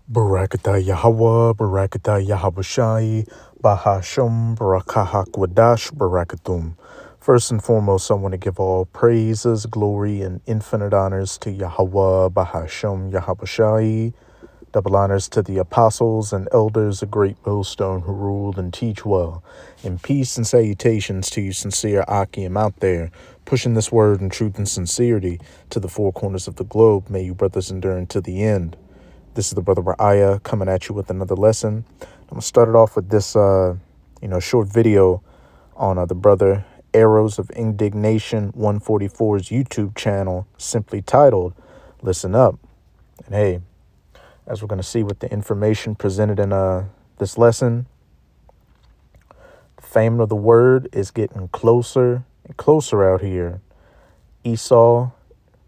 Barakatah Yahweh, Barakatah Yahabushai, Bahashum, Barakahak Barakatum. First and foremost, I want to give all praises, glory, and infinite honors to Yahweh, Bahashum, Yahabushai. Double honors to the apostles and elders, a great millstone who ruled and teach well. And peace and salutations to you sincere Akim out there, pushing this word in truth and sincerity to the four corners of the globe. May you brothers endure until the end. This is the brother Ra'aya coming at you with another lesson. I'm going to start it off with this, short video on the brother Arrows of Indignation 144's YouTube channel, simply titled, Listen Up. And hey, as we're going to see with the information presented in this lesson, the famine of the word is getting closer and closer out here. Esau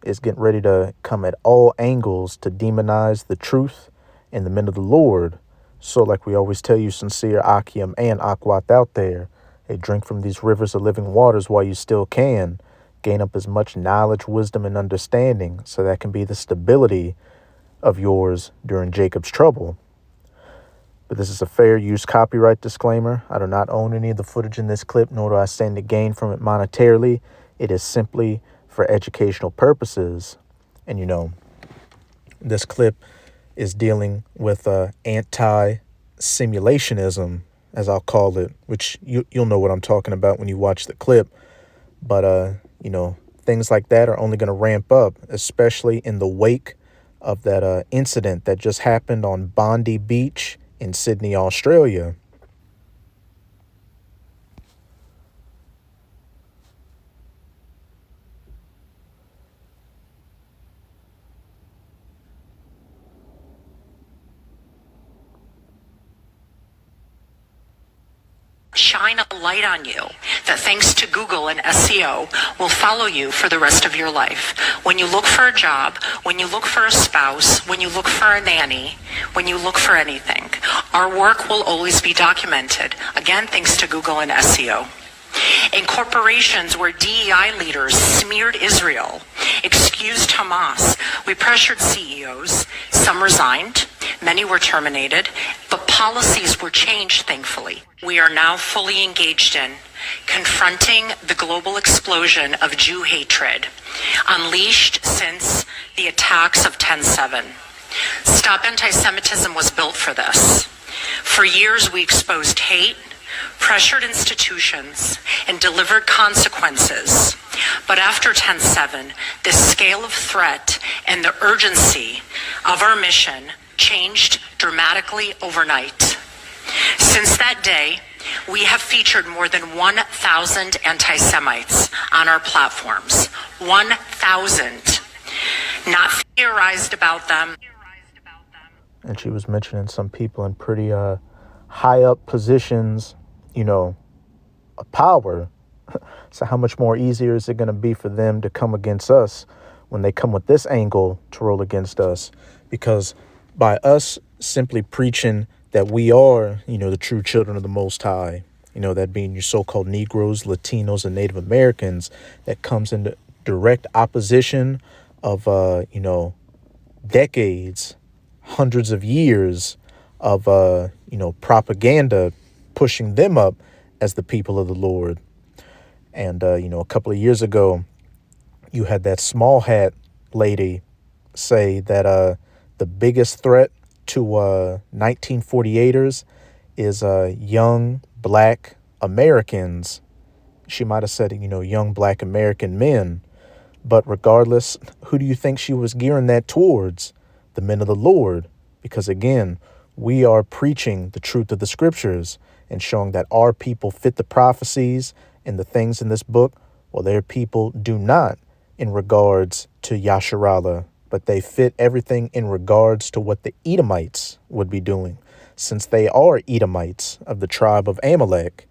is getting ready to come at all angles to demonize the truth and the men of the Lord. So like we always tell you, sincere Akim and Akwat out there, hey, drink from these rivers of living waters while you still can. Gain up as much knowledge, wisdom, and understanding so that can be the stability of yours during Jacob's trouble. But this is a fair use copyright disclaimer. I do not own any of the footage in this clip, nor do I stand to gain from it monetarily. It is simply for educational purposes. And this clip is dealing with anti-simulationism, as I'll call it, which you'll know what I'm talking about when you watch the clip. But things like that are only going to ramp up, especially in the wake of that incident that just happened on Bondi Beach in Sydney, Australia. Shine a light on you that thanks to Google and SEO will follow you for the rest of your life. When you look for a job, when you look for a spouse, when you look for a nanny, when you look for anything, our work will always be documented. Again, thanks to Google and SEO. In corporations where DEI leaders smeared Israel, excused Hamas, we pressured CEOs. Some resigned, many were terminated, but policies were changed, thankfully. We are now fully engaged in confronting the global explosion of Jew hatred, unleashed since the attacks of 10/7. Stop Anti-Semitism was built for this. For years, we exposed hate, pressured institutions, and delivered consequences. But after 10/7, the scale of threat and the urgency of our mission changed dramatically overnight. Since that day, we have featured more than 1,000 anti-Semites on our platforms. 1,000. Not theorized about them. And she was mentioning some people in pretty high up positions, of power. So how much more easier is it going to be for them to come against us when they come with this angle to roll against us? Because by us simply preaching that we are, the true children of the Most High, that being your so-called Negroes, Latinos, and Native Americans, that comes into direct opposition of, decades, hundreds of years of, propaganda pushing them up as the people of the Lord. And, a couple of years ago, you had that small hat lady say that the biggest threat to 1948ers is young black Americans. She might have said, young black American men. But regardless, who do you think she was gearing that towards? The men of the Lord. Because again, we are preaching the truth of the scriptures and showing that our people fit the prophecies and the things in this book, while their people do not in regards to Yasharallah, but they fit everything in regards to what the Edomites would be doing, since they are Edomites of the tribe of Amalek.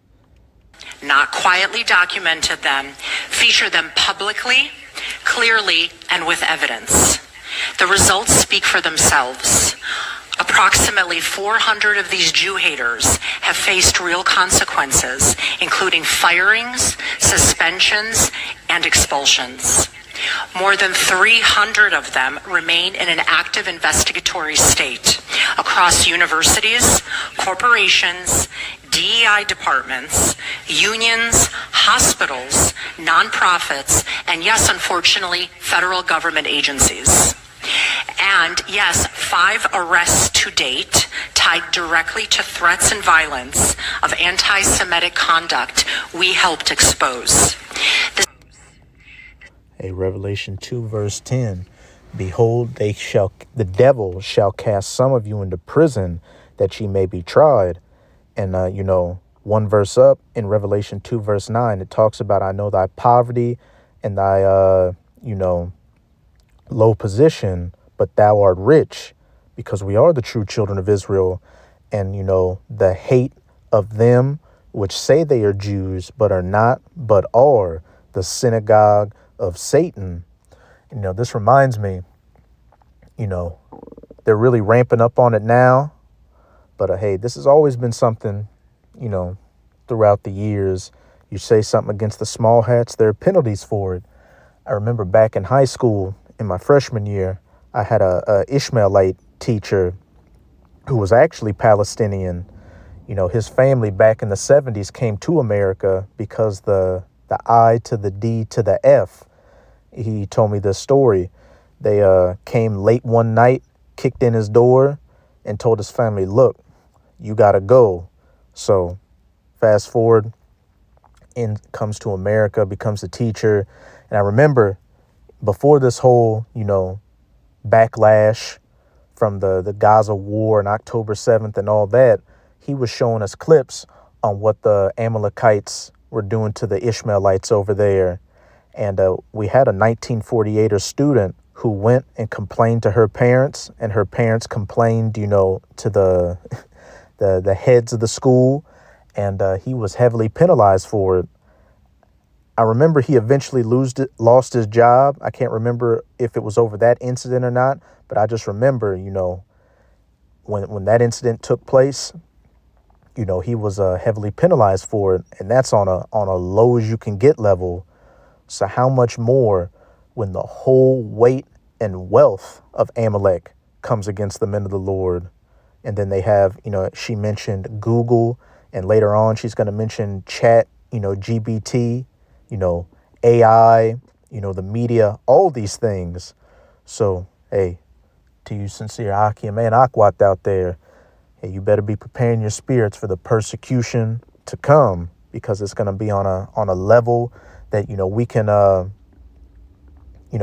Not quietly documented them, feature them publicly, clearly, and with evidence. The results speak for themselves. Approximately 400 of these Jew haters have faced real consequences, including firings, suspensions, and expulsions. More than 300 of them remain in an active investigatory state across universities, corporations, DEI departments, unions, hospitals, nonprofits, and yes, unfortunately, federal government agencies. And yes, 5 arrests to date tied directly to threats and violence of anti-Semitic conduct we helped expose. Revelation 2 verse 10, behold, the devil shall cast some of you into prison that ye may be tried. And, one verse up in Revelation 2 verse 9, it talks about, I know thy poverty and thy, low position, but thou art rich, because we are the true children of Israel. And, the hate of them which say they are Jews, but are not, but are the synagogue of Satan. This reminds me, they're really ramping up on it now. But hey, this has always been something, throughout the years. You say something against the small hats, there are penalties for it. I remember back in high school, in my freshman year, I had a Ishmaelite teacher who was actually Palestinian. His family back in the 70s came to America because the I to the D to the F. He told me this story. They came late one night, kicked in his door, and told his family, look, you got to go. So fast forward, in comes to America, becomes a teacher. And I remember before this whole, backlash from the Gaza war and October 7th and all that, he was showing us clips on what the Amalekites were doing to the Ishmaelites over there. And we had a 1948er student who went and complained to her parents, and her parents complained, to the heads of the school, and he was heavily penalized for it. I remember he eventually lost his job. I can't remember if it was over that incident or not, but I just remember, when that incident took place, he was heavily penalized for it, and that's on a low as you can get level. So how much more when the whole weight and wealth of Amalek comes against the men of the Lord? And then they have, she mentioned Google, and later on she's going to mention chat, GBT, AI, the media, all these things. So, hey, to you sincere Akim and Akwat out there, hey, you better be preparing your spirits for the persecution to come, because it's going to be on a level that,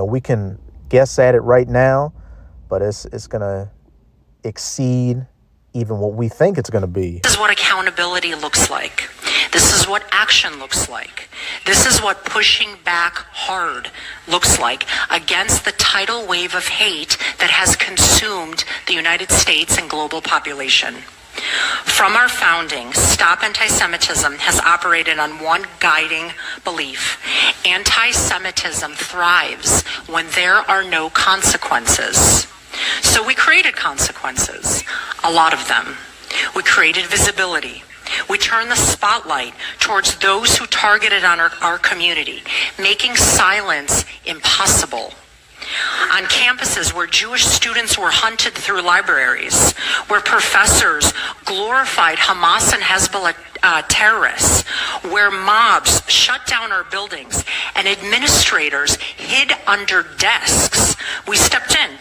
we can guess at it right now, but it's going to exceed even what we think it's going to be. This is what accountability looks like. This is what action looks like. This is what pushing back hard looks like against the tidal wave of hate that has consumed the United States and global population. From our founding, Stop Anti-Semitism has operated on one guiding belief. Anti-Semitism thrives when there are no consequences. So we created consequences, a lot of them. We created visibility. We turned the spotlight towards those who targeted on our community, making silence impossible. On campuses where Jewish students were hunted through libraries, where professors glorified Hamas and Hezbollah terrorists, where mobs shut down our buildings and administrators hid under desks, we stepped in.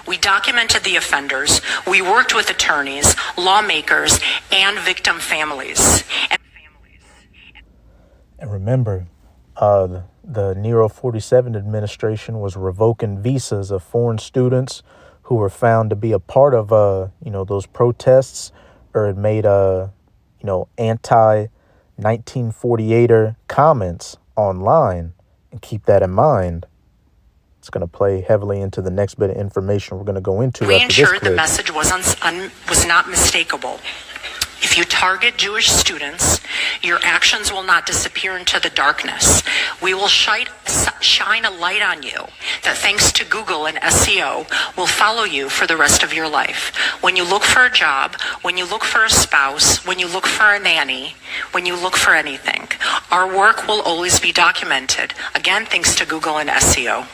We documented the offenders. We worked with attorneys, lawmakers, and victim families. And remember, the Nero 47 administration was revoking visas of foreign students who were found to be a part of, those protests, or had made, anti-1948er comments online. And keep that in mind. It's going to play heavily into the next bit of information we're going to go into. We ensured the message was not mistakable. If you target Jewish students, your actions will not disappear into the darkness. We will shine a light on you that, thanks to Google and SEO, will follow you for the rest of your life. When you look for a job, when you look for a spouse, when you look for a nanny, when you look for anything, our work will always be documented. Again, thanks to Google and SEO.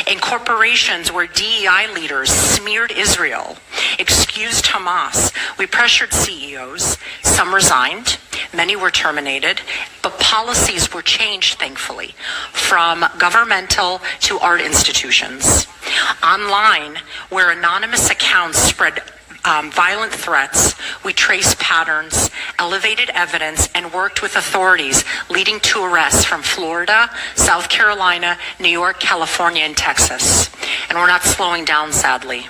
In corporations where DEI leaders smeared Israel, excused Hamas, we pressured CEOs. Some resigned, many were terminated, but policies were changed, thankfully, from governmental to art institutions. Online, where anonymous accounts spread violent threats, we traced patterns, elevated evidence, and worked with authorities, leading to arrests from Florida, South Carolina, New York, California, and Texas. And we're not slowing down, sadly.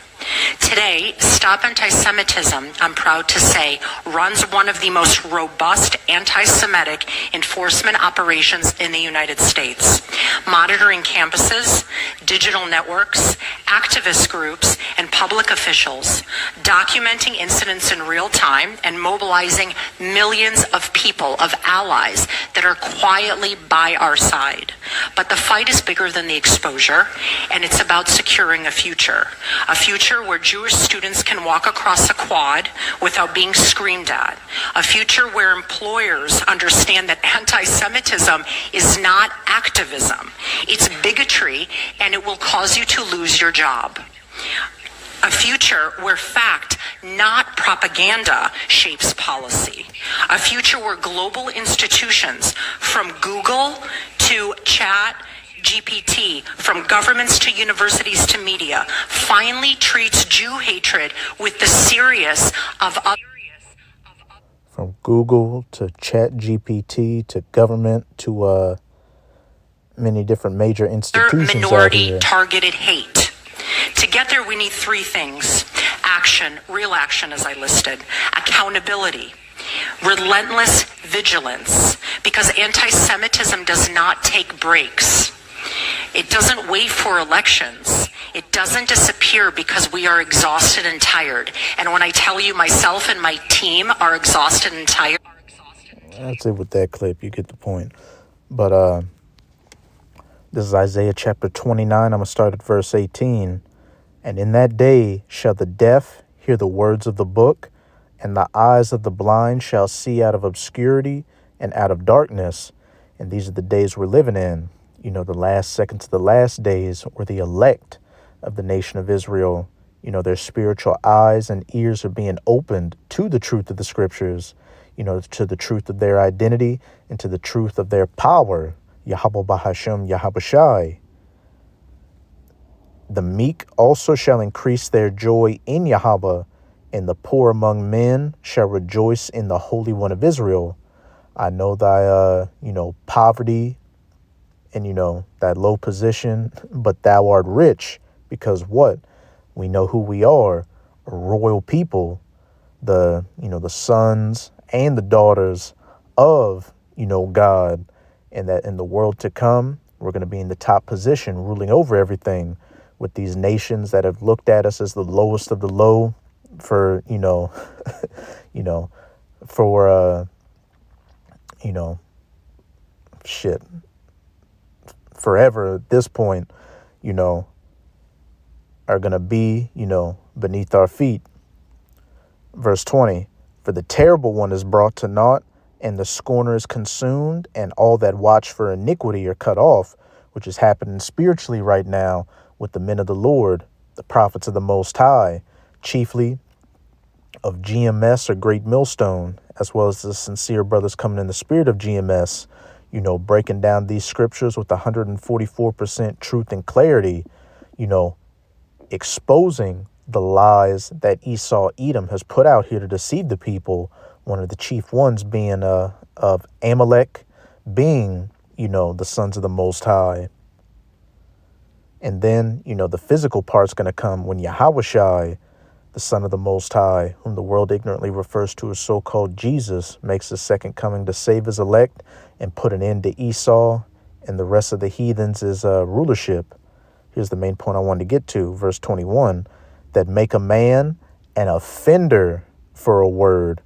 Today, Stop Anti-Semitism, I'm proud to say, runs one of the most robust anti-Semitic enforcement operations in the United States, monitoring campuses, digital networks, activist groups, and public officials, documenting incidents in real time and mobilizing millions of people, of allies that are quietly by our side. But the fight is bigger than the exposure, and it's about securing a future where Jewish students can walk across a quad without being screamed at, a future where employers understand that anti-Semitism is not activism, it's bigotry, and it will cause you to lose your job. A future where fact, not propaganda, shapes policy. A future where global institutions, from Google to ChatGPT, from governments to universities to media, finally treats Jew hatred with the serious of others. From Google to ChatGPT to government to many different major institutions minority out here. Targeted hate. Together we need three things: action, real action as I listed, accountability, relentless vigilance, because anti-Semitism does not take breaks. It doesn't wait for elections. It doesn't disappear because we are exhausted and tired. And when I tell you myself and my team are exhausted and tired. That's it with that clip. You get the point. But this is Isaiah chapter 29. I'm going to start at verse 18. And in that day shall the deaf hear the words of the book, and the eyes of the blind shall see out of obscurity and out of darkness. And these are the days we're living in. You know, the last second to the last days, where the elect of the nation of Israel, you know, their spiritual eyes and ears are being opened to the truth of the scriptures, you know, to the truth of their identity and to the truth of their power. Yahweh Bahashem Yahabushai. The meek also shall increase their joy in Yahweh, and the poor among men shall rejoice in the Holy One of Israel. I know thy, poverty and, that low position, but thou art rich, because what? We know who we are, a royal people, the sons and the daughters of, God, and that in the world to come, we're going to be in the top position, ruling over everything, with these nations that have looked at us as the lowest of the low for, forever at this point, are going to be, beneath our feet. Verse 20, for the terrible one is brought to naught, and the scorner is consumed, and all that watch for iniquity are cut off, which is happening spiritually right now with the men of the Lord, the prophets of the Most High, chiefly of GMS or Great Millstone, as well as the sincere brothers coming in the spirit of GMS, breaking down these scriptures with 144% truth and clarity, exposing the lies that Esau Edom has put out here to deceive the people. One of the chief ones being of Amalek, being, the sons of the Most High. And then, the physical part's going to come when Yahawashi, the Son of the Most High, whom the world ignorantly refers to as so-called Jesus, makes his second coming to save his elect and put an end to Esau and the rest of the heathens' rulership. Here's the main point I wanted to get to, verse 21, that make a man an offender for a word,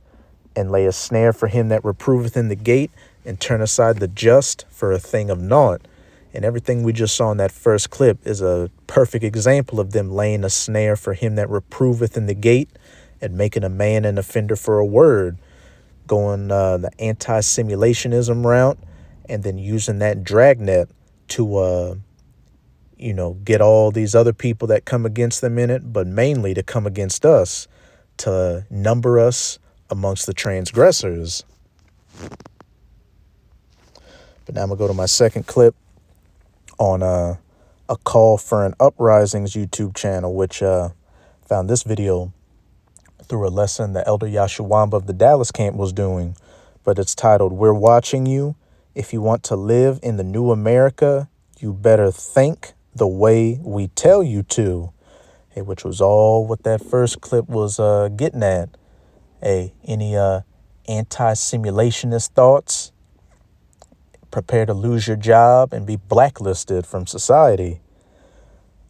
and lay a snare for him that reproveth in the gate, and turn aside the just for a thing of naught. And everything we just saw in that first clip is a perfect example of them laying a snare for him that reproveth in the gate, and making a man an offender for a word, going the anti-simulationism route, and then using that dragnet to, get all these other people that come against them in it, but mainly to come against us, to number us amongst the transgressors. But now I'm going to go to my second clip on a call for an Uprisings YouTube channel, which found this video through a lesson the Elder Yashuwamba of the Dallas camp was doing. But it's titled, "We're Watching You. If you want to live in the new America, you better think the way we tell you to." Hey, which was all what that first clip was getting at. Hey, any anti-simulationist thoughts? Prepare to lose your job and be blacklisted from society.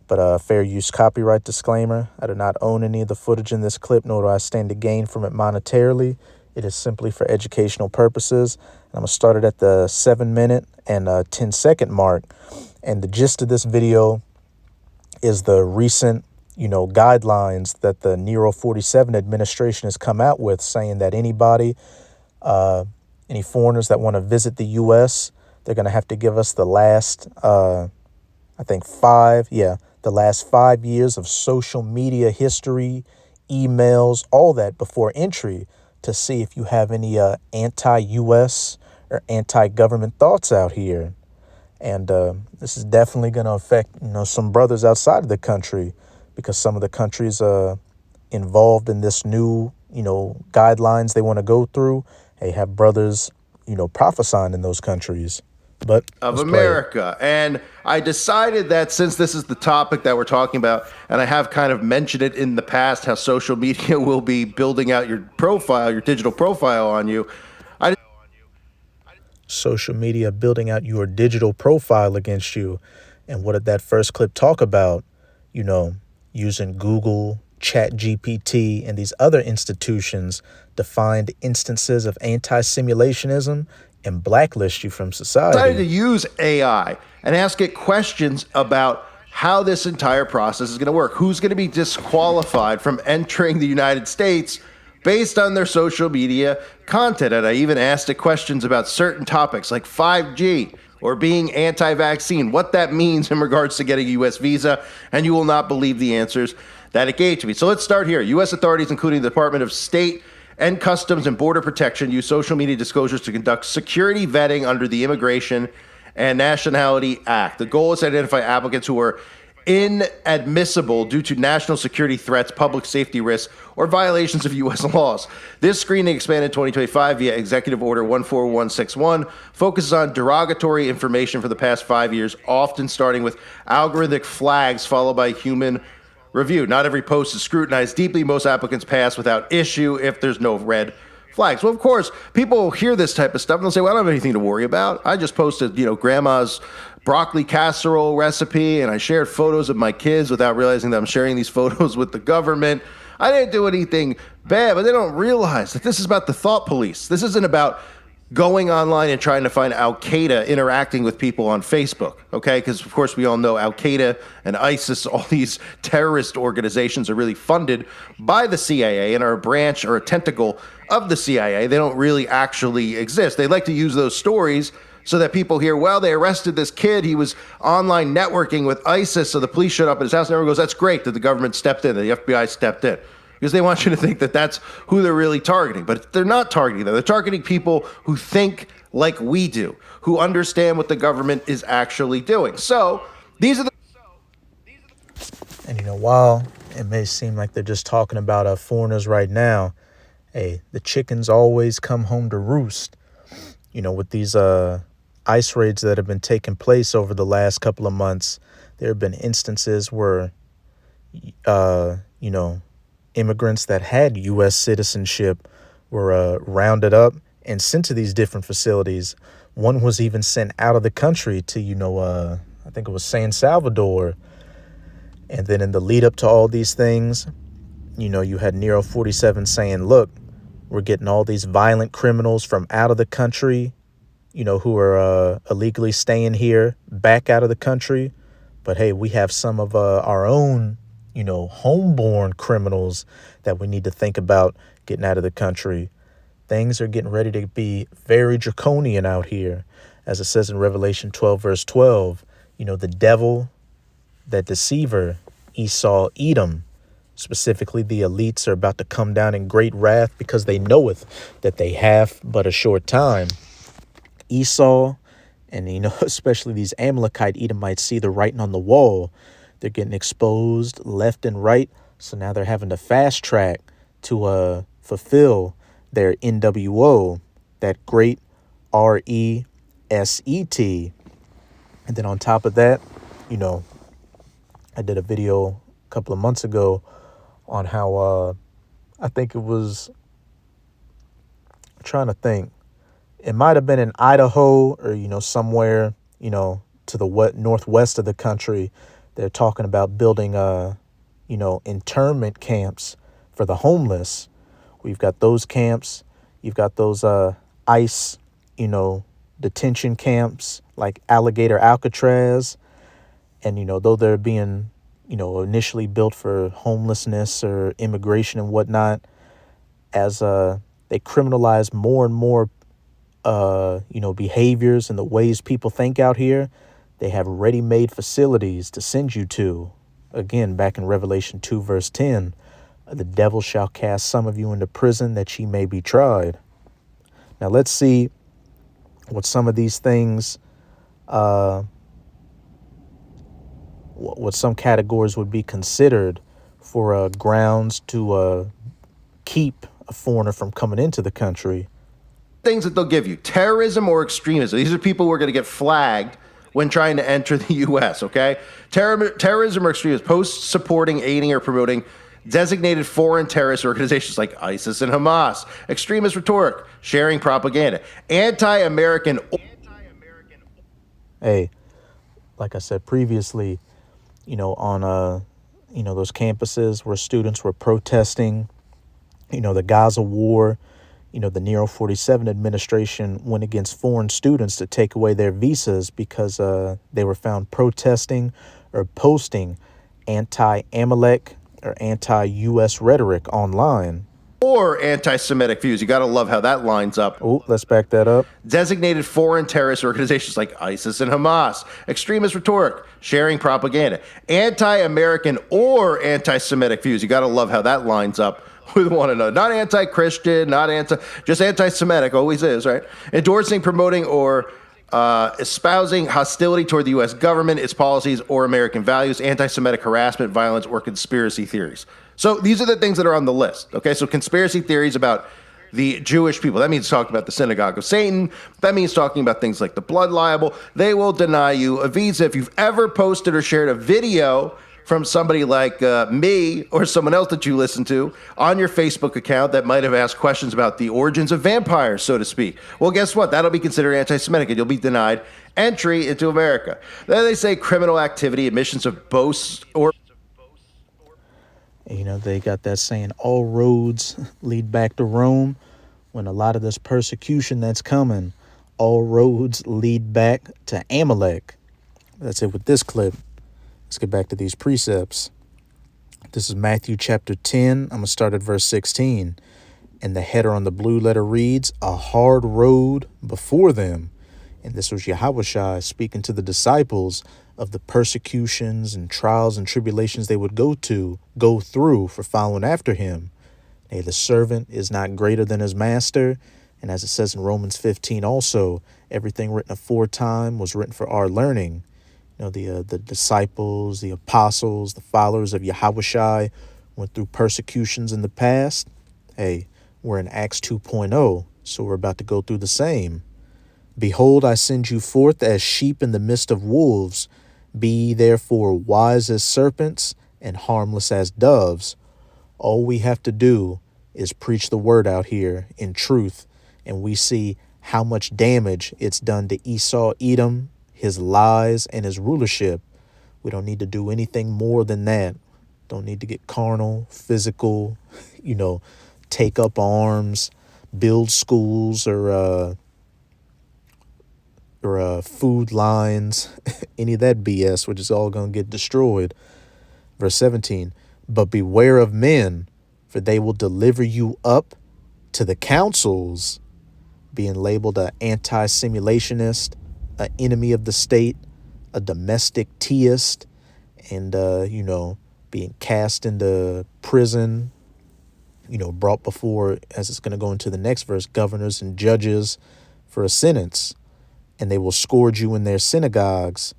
But fair use copyright disclaimer. I do not own any of the footage in this clip, nor do I stand to gain from it monetarily. It is simply for educational purposes. I'm going to start it at the 7-minute and 10-second mark. And the gist of this video is the recent, guidelines that the Nero 47 administration has come out with, saying that anybody, any foreigners that want to visit the U.S., they're going to have to give us the last, the last 5 years of social media history, emails, all that before entry, to see if you have any anti-U.S. or anti-government thoughts out here. And this is definitely going to affect, some brothers outside of the country, because some of the countries involved in this new, guidelines they want to go through, they have brothers, prophesying in those countries. But of America. And I decided that since this is the topic that we're talking about, and I have kind of mentioned it in the past, how social media will be building out your profile, your digital profile on you. Social media building out your digital profile against you. And what did that first clip talk about? Using Google, ChatGPT, and these other institutions to find instances of anti-simulationism and blacklist you from society. I decided to use AI and ask it questions about how this entire process is going to work. Who's going to be disqualified from entering the United States based on their social media content? And I even asked it questions about certain topics like 5G or being anti-vaccine, what that means in regards to getting a U.S. visa, and you will not believe the answers that it gave to me. So let's start here. U.S. authorities, including the Department of State and Customs and Border Protection, use social media disclosures to conduct security vetting under the Immigration and Nationality Act. The goal is to identify applicants who are inadmissible due to national security threats, public safety risks, or violations of U.S. laws. This screening, expanded in 2025 via Executive Order 14161, focuses on derogatory information for the past 5 years, often starting with algorithmic flags followed by human review. Not every post is scrutinized deeply. Most applicants pass without issue if there's no red flags. Well, of course, people hear this type of stuff and they'll say, well, I don't have anything to worry about. I just posted, grandma's broccoli casserole recipe, and I shared photos of my kids without realizing that I'm sharing these photos with the government. I didn't do anything bad, but they don't realize that this is about the thought police. This isn't about going online and trying to find Al-Qaeda interacting with people on Facebook, okay? Because, of course, we all know Al-Qaeda and ISIS, all these terrorist organizations are really funded by the CIA and are a branch or a tentacle of the CIA. They don't really actually exist. They like to use those stories so that people hear, well, they arrested this kid. He was online networking with ISIS, so the police showed up at his house, and everyone goes, that's great that the government stepped in, that the FBI stepped in. Because they want you to think that that's who they're really targeting. But they're not targeting them. They're targeting people who think like we do, who understand what the government is actually doing. So these are the... And, while it may seem like they're just talking about foreigners right now, hey, the chickens always come home to roost. With these ICE raids that have been taking place over the last couple of months, there have been instances where, immigrants that had U.S. citizenship were rounded up and sent to these different facilities. One was even sent out of the country to, I think it was San Salvador. And then in the lead up to all these things, you had Nero 47 saying, look, we're getting all these violent criminals from out of the country, who are illegally staying here back out of the country. But hey, we have some of our own, homeborn criminals that we need to think about getting out of the country. Things are getting ready to be very draconian out here. As it says in Revelation 12, verse 12, the devil that deceiver, Esau, Edom, specifically the elites, are about to come down in great wrath because they knoweth that they have but a short time. Esau and, especially these Amalekite Edomites see the writing on the wall. They're getting exposed left and right. So now they're having to fast track to fulfill their NWO, that great RESET. And then on top of that, I did a video a couple of months ago on how I think it was, I'm trying to think, it might have been in Idaho or, somewhere, to the northwest of the country. They're talking about building, internment camps for the homeless. We've got those camps. You've got those ICE, detention camps like Alligator Alcatraz. And, though they're being, initially built for homelessness or immigration and whatnot, as they criminalize more and more behaviors and the ways people think out here, they have ready-made facilities to send you to. Again, back in Revelation 2, verse 10, the devil shall cast some of you into prison that ye may be tried. Now let's see what some of these things, what some categories would be considered for grounds to keep a foreigner from coming into the country. Things that they'll give you: terrorism or extremism. These are people who are going to get flagged when trying to enter the U.S., okay? Terrorism or extremism: posts supporting, aiding, or promoting designated foreign terrorist organizations like ISIS and Hamas. Extremist rhetoric: sharing propaganda. Anti-American. Hey, like I said previously, on, those campuses where students were protesting, the Gaza war, the Nero 47 administration went against foreign students to take away their visas because they were found protesting or posting anti-Amalek or anti-U.S. rhetoric online. Or anti-Semitic views. You got to love how that lines up. Oh, let's back that up. Designated foreign terrorist organizations like ISIS and Hamas. Extremist rhetoric: sharing propaganda. Anti-American or anti-Semitic views. You got to love how that lines up with one another. Not anti-Christian, just anti-Semitic, always is, right? Endorsing, promoting, or espousing hostility toward the U.S. government, its policies, or American values. Anti-Semitic harassment, violence, or conspiracy theories. So these are the things that are on the list, okay? So conspiracy theories about the Jewish people. That means talking about the synagogue of Satan. That means talking about things like the blood libel. They will deny you a visa. If you've ever posted or shared a video from somebody like me or someone else that you listen to on your Facebook account that might have asked questions about the origins of vampires, so to speak, well, guess what? That'll be considered anti-Semitic, and you'll be denied entry into America. Then they say criminal activity, admissions of boasts, or... They got that saying, all roads lead back to Rome. When a lot of this persecution that's coming, all roads lead back to Amalek. That's it with this clip. Let's get back to these precepts. This is Matthew chapter 10. I'm going to start at verse 16. And the header on the blue letter reads, a hard road before them. And this was Yahushua speaking to the disciples of the persecutions and trials and tribulations they would go through for following after him. Nay, the servant is not greater than his master. And as it says in Romans 15 also, everything written aforetime was written for our learning. The disciples, the apostles, the followers of Yahushua went through persecutions in the past. Hey, we're in Acts 2.0, so we're about to go through the same. Behold, I send you forth as sheep in the midst of wolves. Be ye therefore wise as serpents and harmless as doves. All we have to do is preach the word out here in truth, and we see how much damage it's done to Esau, Edom, his lies, and his rulership. We don't need to do anything more than that. Don't need to get carnal, physical, take up arms, build schools or food lines, any of that BS, which is all going to get destroyed. Verse 17, but beware of men, for they will deliver you up to the councils, being labeled an anti-simulationist, an enemy of the state, a domestic teist, and, being cast into prison, brought before, as it's going to go into the next verse, governors and judges for a sentence, and they will scourge you in their synagogues,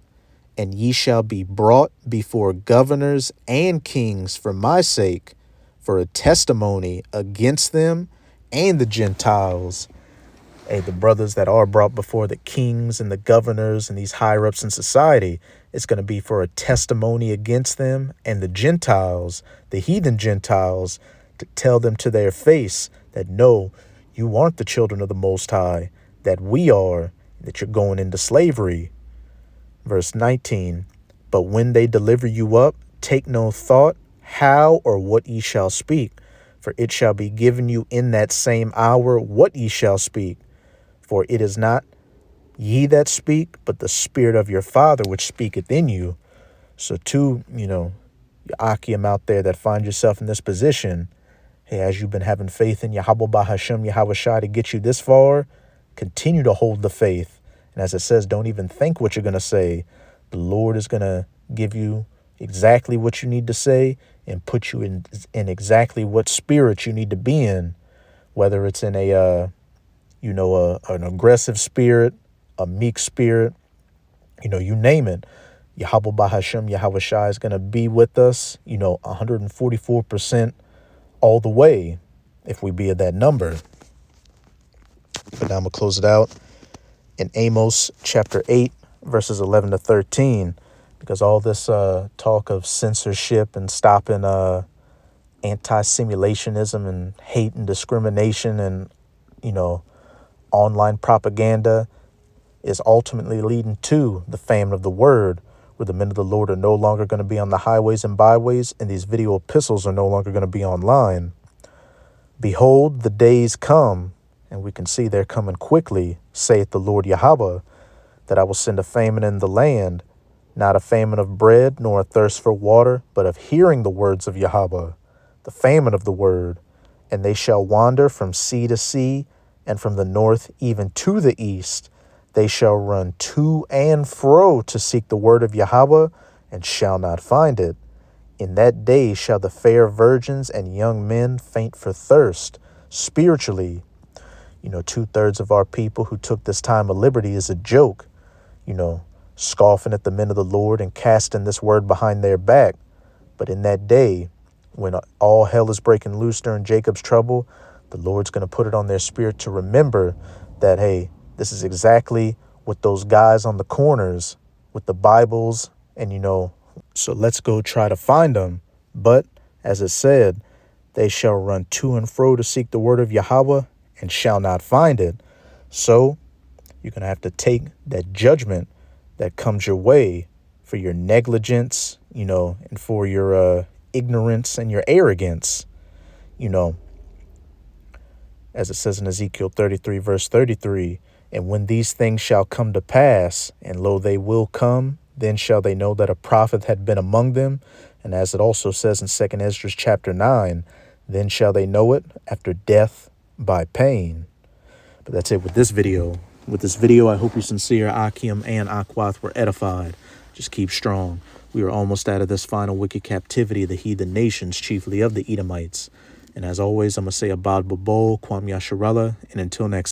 and ye shall be brought before governors and kings for my sake, for a testimony against them and the Gentiles. Hey, the brothers that are brought before the kings and the governors and these higher ups in society, it's going to be for a testimony against them and the Gentiles, the heathen Gentiles, to tell them to their face that no, you aren't the children of the Most High, that we are, that you're going into slavery. Verse 19, but when they deliver you up, take no thought how or what ye shall speak, for it shall be given you in that same hour what ye shall speak. For it is not ye that speak, but the Spirit of your Father which speaketh in you. So to, your Akim out there that find yourself in this position, hey, as you've been having faith in Yahweh Bahashem, Yahweh Shai to get you this far, continue to hold the faith. And as it says, don't even think what you're going to say. The Lord is going to give you exactly what you need to say and put you in exactly what spirit you need to be in, whether it's in an aggressive spirit, a meek spirit, you name it. Yahweh Bahashem, Yahweh Shai is going to be with us, 144% all the way if we be at that number. But now I'm going to close it out in Amos chapter 8, verses 11 to 13, because all this talk of censorship and stopping anti-simulationism and hate and discrimination and, online propaganda is ultimately leading to the famine of the word, where the men of the Lord are no longer going to be on the highways and byways, and these video epistles are no longer going to be online. Behold, the days come, and we can see they're coming quickly, saith the Lord Yahweh, that I will send a famine in the land, not a famine of bread, nor a thirst for water, but of hearing the words of Yahweh, the famine of the word. And they shall wander from sea to sea, and from the north even to the east. They shall run to and fro to seek the word of Yahweh, and shall not find it. In that day shall the fair virgins and young men faint for thirst. Spiritually, 2/3 of our people who took this time of liberty is a joke, scoffing at the men of the Lord and casting this word behind their back. But in that day, when all hell is breaking loose during Jacob's trouble, the Lord's going to put it on their spirit to remember that, hey, this is exactly what those guys on the corners with the Bibles and, so let's go try to find them. But as it said, they shall run to and fro to seek the word of Yahweh and shall not find it. So you're going to have to take that judgment that comes your way for your negligence, and for your ignorance and your arrogance, as it says in Ezekiel 33, verse 33, and when these things shall come to pass, and lo, they will come, then shall they know that a prophet had been among them. And as it also says in 2 Esdras chapter 9, then shall they know it after death by pain. But that's it with this video. With this video, I hope you sincere Akim and Akwath were edified. Just keep strong. We are almost out of this final wicked captivity of the heathen nations, chiefly of the Edomites. And as always, I'm going to say Abad Babol, Kwam Yasharallah, and until next